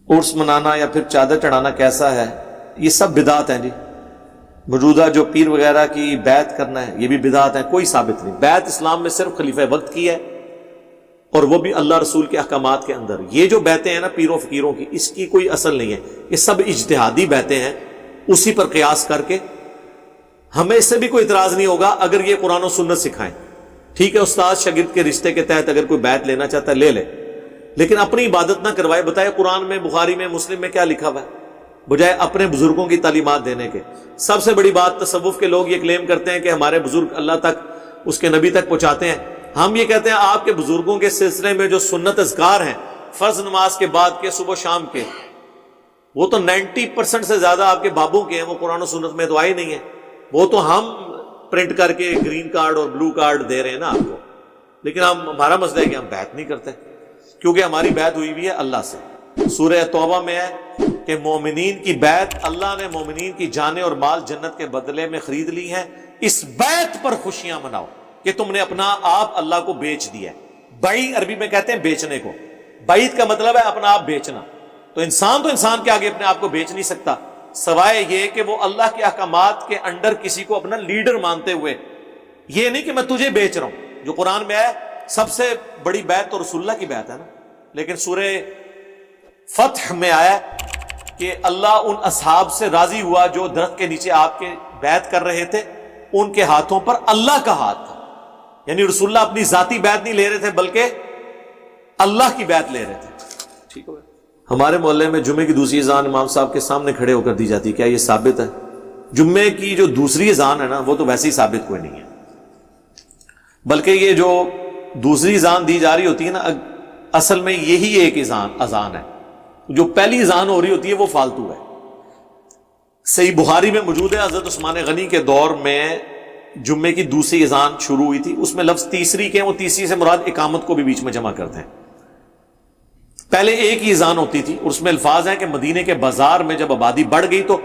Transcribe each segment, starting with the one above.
عرس منانا یا پھر چادر چڑھانا کیسا ہے؟ یہ سب بدعت ہیں جی. موجودہ جو پیر وغیرہ کی بیعت کرنا ہے یہ بھی بدعت ہے، کوئی ثابت نہیں. بیعت اسلام میں صرف خلیفہ وقت کی ہے، اور وہ بھی اللہ رسول کے احکامات کے اندر. یہ جو بیعتیں ہیں نا پیروں فقیروں کی، اس کی کوئی اصل نہیں ہے، یہ سب اجتہادی بیعتیں ہیں، اسی پر قیاس کر کے. ہمیں اس سے بھی کوئی اعتراض نہیں ہوگا اگر یہ قرآن و سنت سکھائیں. ٹھیک ہے، استاد شاگرد کے رشتے کے تحت اگر کوئی بیعت لینا چاہتا ہے لے لے، لیکن اپنی عبادت نہ کروائے. بتائے قرآن میں، بخاری میں، مسلم میں کیا لکھا ہوا ہے، بجائے اپنے بزرگوں کی تعلیمات دینے کے. سب سے بڑی بات، تصوف کے لوگ یہ کلیم کرتے ہیں کہ ہمارے بزرگ اللہ تک، اس کے نبی تک پہنچاتے ہیں. ہم یہ کہتے ہیں آپ کے بزرگوں کے سلسلے میں جو سنت اذکار ہیں فرض نماز کے بعد کے، صبح شام کے، وہ تو 90% سے زیادہ آپ کے بابوں کے ہیں، وہ قرآن و سنت میں تو آئے نہیں ہیں. وہ تو ہم پرنٹ کر کے گرین کارڈ اور بلو کارڈ دے رہے ہیں نا آپ کو. لیکن ہمارا مسئلہ ہے کہ ہم بیعت نہیں کرتے، کیونکہ ہماری بیعت ہوئی بھی ہے اللہ سے. سورہ توبہ میں ہے کہ مومنین کی بیعت، اللہ نے مومنین کی جانیں اور مال جنت کے بدلے میں خرید لی ہیں، اس بیعت پر خوشیاں مناؤ کہ تم نے اپنا آپ اللہ کو بیچ دیا. بائی عربی میں کہتے ہیں بیچنے کو. بعید کا مطلب ہے اپنا آپ بیچنا. تو انسان کے آگے اپنے آپ کو بیچ نہیں سکتا، سوائے یہ کہ وہ اللہ کے احکامات کے انڈر کسی کو اپنا لیڈر مانتے ہوئے. یہ نہیں کہ میں تجھے بیچ رہا ہوں، جو قرآن میں ہے سب سے بڑی بیعت تو رسول اللہ کی بیعت ہے نا. لیکن سورہ فتح میں آیا کہ اللہ ان اصحاب سے راضی ہوا جو درخت کے نیچے آپ کے بیعت کر رہے تھے، ان کے ہاتھوں پر اللہ کا ہاتھ تھا. یعنی رسول اللہ اپنی ذاتی بیعت نہیں لے رہے تھے بلکہ اللہ کی بیعت لے رہے تھے. ٹھیک ہے. ہمارے محلے میں جمعے کی دوسری اذان امام صاحب کے سامنے کھڑے ہو کر دی جاتی ہے، کیا یہ ثابت ہے؟ جمعے کی جو دوسری اذان ہے نا وہ تو ویسے ہی ثابت کوئی نہیں ہے، بلکہ یہ جو دوسری اذان دی جا رہی ہوتی ہے نا، اصل میں یہی ایک اذان ہے. جو پہلی اذان ہو رہی ہوتی ہے وہ فالتو ہے. صحیح بخاری میں موجود ہے، حضرت عثمان غنی کے دور میں جمعے کی دوسری اذان شروع ہوئی تھی. اس میں لفظ تیسری کے ہیں، وہ تیسری سے مراد اقامت کو بھی بیچ میں جمع کرتے ہیں. پہلے ایک ہی اذان ہوتی تھی، اور اس میں الفاظ ہیں کہ مدینے کے بازار میں جب آبادی بڑھ گئی تو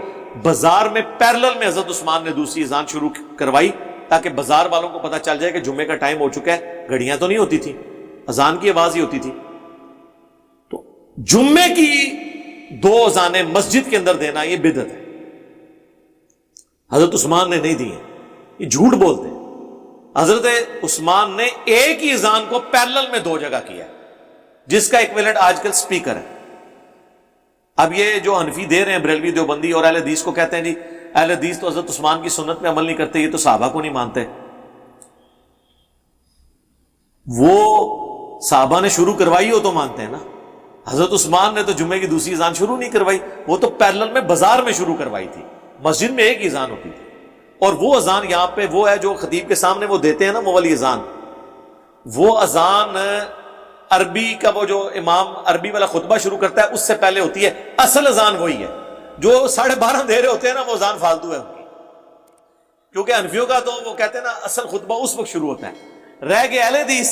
بازار میں پیرلل میں حضرت عثمان نے دوسری اذان شروع کروائی، تاکہ بازار والوں کو پتہ چل جائے کہ جمعے کا ٹائم ہو چکا ہے. گھڑیاں تو نہیں ہوتی تھی، اذان کی آواز ہی ہوتی تھی. تو جمعے کی دو اذانیں مسجد کے اندر دینا یہ بدعت ہے. حضرت عثمان نے نہیں دی ہیں، یہ جھوٹ بولتے ہیں. حضرت عثمان نے ایک ہی اذان کو پیرلل میں دو جگہ کیا، جس کا ایکویلنٹ آج کل سپیکر ہے. اب یہ جو حنفی دے رہے ہیں بریلوی دیوبندی اور اہل حدیث کو کہتے ہیں جی اہل حدیث تو حضرت عثمان کی سنت میں عمل نہیں کرتے، یہ تو صحابہ کو نہیں مانتے. وہ صحابہ نے شروع کروائی ہو تو مانتے ہیں نا. حضرت عثمان نے تو جمعے کی دوسری اذان شروع نہیں کروائی، وہ تو پیرلل میں بازار میں شروع کروائی تھی. مسجد میں ایک ہی اذان ہوتی تھی. اور وہ اذان یہاں پہ وہ ہے جو خطیب کے سامنے وہ دیتے ہیں نا، وہ والی اذان، وہ اذان عربی کا، وہ جو امام عربی والا خطبہ شروع کرتا ہے اس سے پہلے ہوتی ہے. اصل اذان وہی ہے. جو 12:30 دے رہے ہوتے ہیں نا وہ اذان فالتو ہے ان کی، کیونکہ حنفیوں کا تو وہ کہتے ہیں نا اصل خطبہ اس وقت شروع ہوتا ہے. رہ گئے اہل حدیث،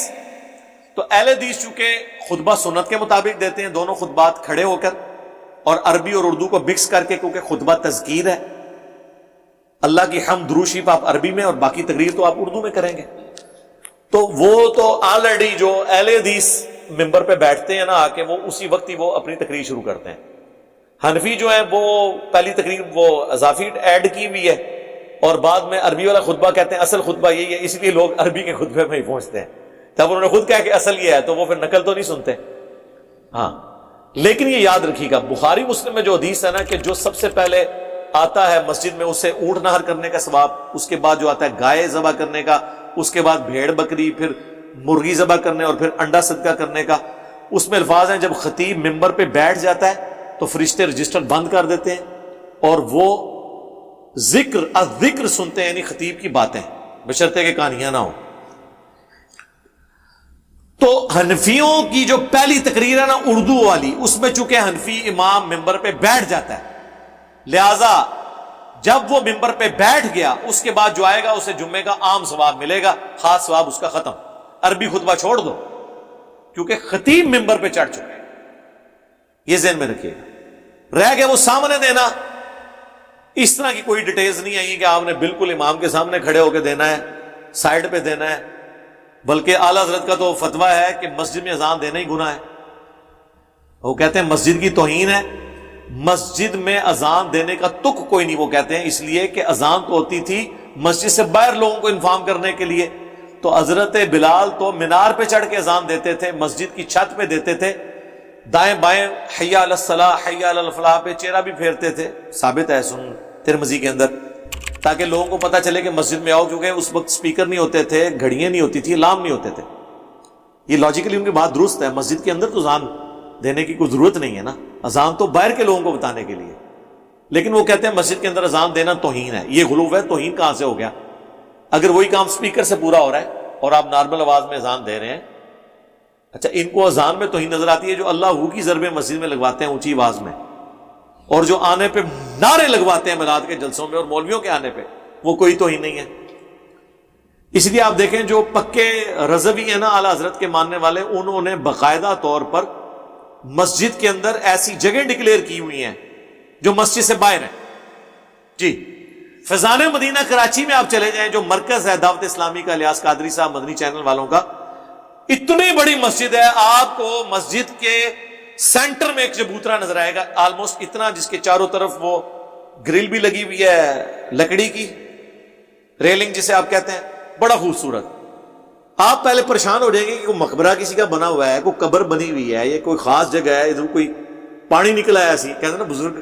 تو اہل حدیث چونکہ خطبہ سنت کے مطابق دیتے ہیں، دونوں خطبات کھڑے ہو کر اور عربی اور اردو کو مکس کر کے، کیونکہ خطبہ تذکیر ہے. اللہ کی حمد درود شریف آپ عربی میں اور باقی تقریر تو آپ اردو میں کریں گے. تو وہ تو آلریڈی جو اہل حدیث ممبر پہ بیٹھتے ہیں نا آ کے، وہ اسی وقت ہی وہ اپنی تقریر شروع کرتے ہیں. حنفی جو ہے وہ پہلی تقریر وہ اضافی ایڈ کی ہوئی ہے، اور بعد میں عربی والا خطبہ کہتے ہیں اصل خطبہ یہی ہے. اس لیے لوگ عربی کے خطبے میں ہی پہنچتے ہیں. جب انہوں نے خود کہا کہ اصل یہ ہے تو وہ پھر نقل تو نہیں سنتے. ہاں، لیکن یہ یاد رکھیے گا بخاری مسلم میں جو حدیث ہے نا کہ جو سب سے پہلے آتا ہے مسجد میں اسے اونٹ نہر کرنے کا ثواب، اس کے بعد جو آتا ہے گائے ذبح کرنے کا، اس کے بعد بھیڑ بکری، پھر مرغی ذبح کرنے، اور پھر انڈا صدقہ کرنے کا. اس میں الفاظ ہیں جب خطیب ممبر پہ بیٹھ جاتا ہے تو فرشتے رجسٹر بند کر دیتے ہیں اور وہ ذکر سنتے ہیں، یعنی خطیب کی باتیں، بشرطے کہ کہانیاں نہ ہوں. تو حنفیوں کی جو پہلی تقریر ہے نا اردو والی، اس میں چونکہ حنفی امام ممبر پہ بیٹھ جاتا ہے، لہذا جب وہ ممبر پہ بیٹھ گیا اس کے بعد جو آئے گا اسے جمعے کا عام ثواب ملے گا، خاص ثواب اس کا ختم. عربی خطبہ چھوڑ دو کیونکہ خطیب ممبر پہ چڑھ چکے ہیں. یہ ذہن میں رکھیے گا. رہ گیا وہ سامنے دینا، اس طرح کی کوئی ڈیٹیلز نہیں آئی کہ آپ نے بالکل امام کے سامنے کھڑے ہو کے دینا ہے، سائڈ پہ دینا ہے. بلکہ اعلیٰ حضرت کا تو فتویٰ ہے کہ مسجد میں اذان دینا ہی گناہ ہے. وہ کہتے ہیں مسجد کی توہین ہے، مسجد میں اذان دینے کا تک کوئی نہیں، وہ کہتے ہیں اس لیے کہ اذان تو ہوتی تھی مسجد سے باہر لوگوں کو انفارم کرنے کے لیے، تو حضرت بلال تو مینار پہ چڑھ کے اذان دیتے تھے، مسجد کی چھت پہ دیتے تھے، دائیں بائیں حی علی الصلاح حی علی الفلاح پہ چہرہ بھی پھیرتے تھے، ثابت ہے سنن ترمذی کے اندر، تاکہ لوگوں کو پتہ چلے کہ مسجد میں آؤ، کیونکہ اس وقت سپیکر نہیں ہوتے تھے، گھڑیاں نہیں ہوتی تھی، الارم نہیں ہوتے تھے۔ یہ لاجیکلی ان کی بات درست ہے، مسجد کے اندر تو اذان دینے کی کوئی ضرورت نہیں ہے نا، اذان تو باہر کے لوگوں کو بتانے کے لیے، لیکن وہ کہتے ہیں مسجد کے اندر اذان دینا توہین ہے۔ یہ غلو ہے، توہین کہاں سے ہو گیا؟ اگر وہی کام سپیکر سے پورا ہو رہا ہے اور آپ نارمل آواز میں اذان دے رہے ہیں، اچھا ان کو اذان میں توہین نظر آتی ہے جو اللہ ہو کی ضربیں مسجد میں لگواتے ہیں اونچی آواز میں، اور جو آنے پہ نعرے لگواتے ہیں میلاد کے جلسوں میں اور مولویوں کے آنے پہ، وہ کوئی توہین نہیں ہے۔ اس لیے آپ دیکھیں جو پکے رضوی ہیں نا اعلیٰ حضرت کے ماننے والے، انہوں نے باقاعدہ طور پر مسجد کے اندر ایسی جگہ ڈکلیئر کی ہوئی ہیں جو مسجد سے باہر ہیں۔ جی فیضان مدینہ کراچی میں آپ چلے جائیں، جو مرکز ہے دعوت اسلامی کا، الیاس قادری صاحب مدنی چینل والوں کا، اتنی بڑی مسجد ہے، آپ کو مسجد کے سینٹر میں ایک چبوترا نظر آئے گا، آلموسٹ اتنا، جس کے چاروں طرف وہ گرل بھی لگی ہوئی ہے لکڑی کی، ریلنگ جسے آپ کہتے ہیں، بڑا خوبصورت۔ آپ پہلے پریشان ہو جائیں گے کہ کوئی مقبرہ کسی کا بنا ہوا ہے، کوئی قبر بنی ہوئی ہے، یہ کوئی خاص جگہ ہے، ادھر کوئی پانی نکلا ہے، ایسی کہتے ہیں نا بزرگ،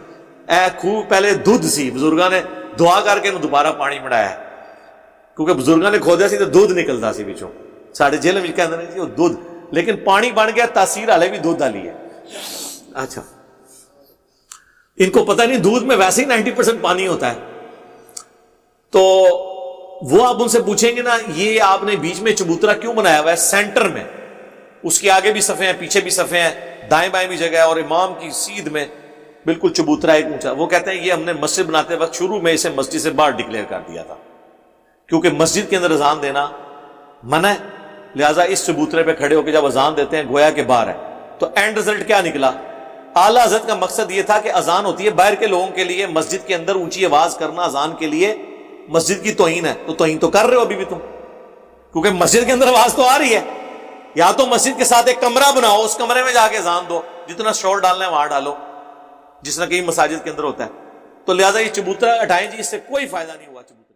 اے خوہ پہلے دودھ سی، بزرگاں نے دعا کر کے دوبارہ پانی بڑھایا ہے، کیونکہ بزرگاں نے کھودا سی تو دودھ نکلتا سی بچوں، ساڑھے جیل میں کہتے ہیں وہ دودھ، لیکن پانی بن گیا، تاثیر حالے بھی دودھ ڈالی ہے۔ اچھا ان کو پتہ نہیں دودھ میں ویسے ہی 90% پانی ہوتا ہے، تو وہ آپ ان سے پوچھیں گے نا یہ آپ نے بیچ میں چبوترا کیوں بنایا ہوا ہے سینٹر میں، اس کے آگے بھی صفحے ہیں، پیچھے بھی صفحے ہیں، دائیں بائیں بھی جگہ ہے، اور امام کی سیدھ میں بالکل چبوترا ایک اونچا۔ وہ کہتے ہیں یہ ہم نے مسجد بناتے وقت شروع میں اسے مسجد سے باہر ڈکلیئر کر دیا تھا، کیونکہ مسجد کے اندر اذان دینا منع ہے، لہٰذا اس چبوترے پہ کھڑے ہو کے جب اذان دیتے ہیں گویا کہ باہر ہے۔ تو اینڈ رزلٹ کیا نکلا؟ اعلیٰ حضرت کا مقصد یہ تھا کہ اذان ہوتی ہے باہر کے لوگوں کے لیے، مسجد کے اندر اونچی آواز کرنا اذان کے لیے مسجد کی توہین ہے، تو توہین تو کر رہے ہو ابھی بھی تم، کیونکہ مسجد کے اندر آواز تو آ رہی ہے۔ یا تو مسجد کے ساتھ ایک کمرہ بناؤ، اس کمرے میں جا کے اذان دو، جتنا شور ڈالنا ہے وہاں ڈالو، جس طرح کئی مساجد کے اندر ہوتا ہے۔ تو لہٰذا یہ چبوترا ہٹائیں جی، اس سے کوئی فائدہ نہیں ہوا چبوترا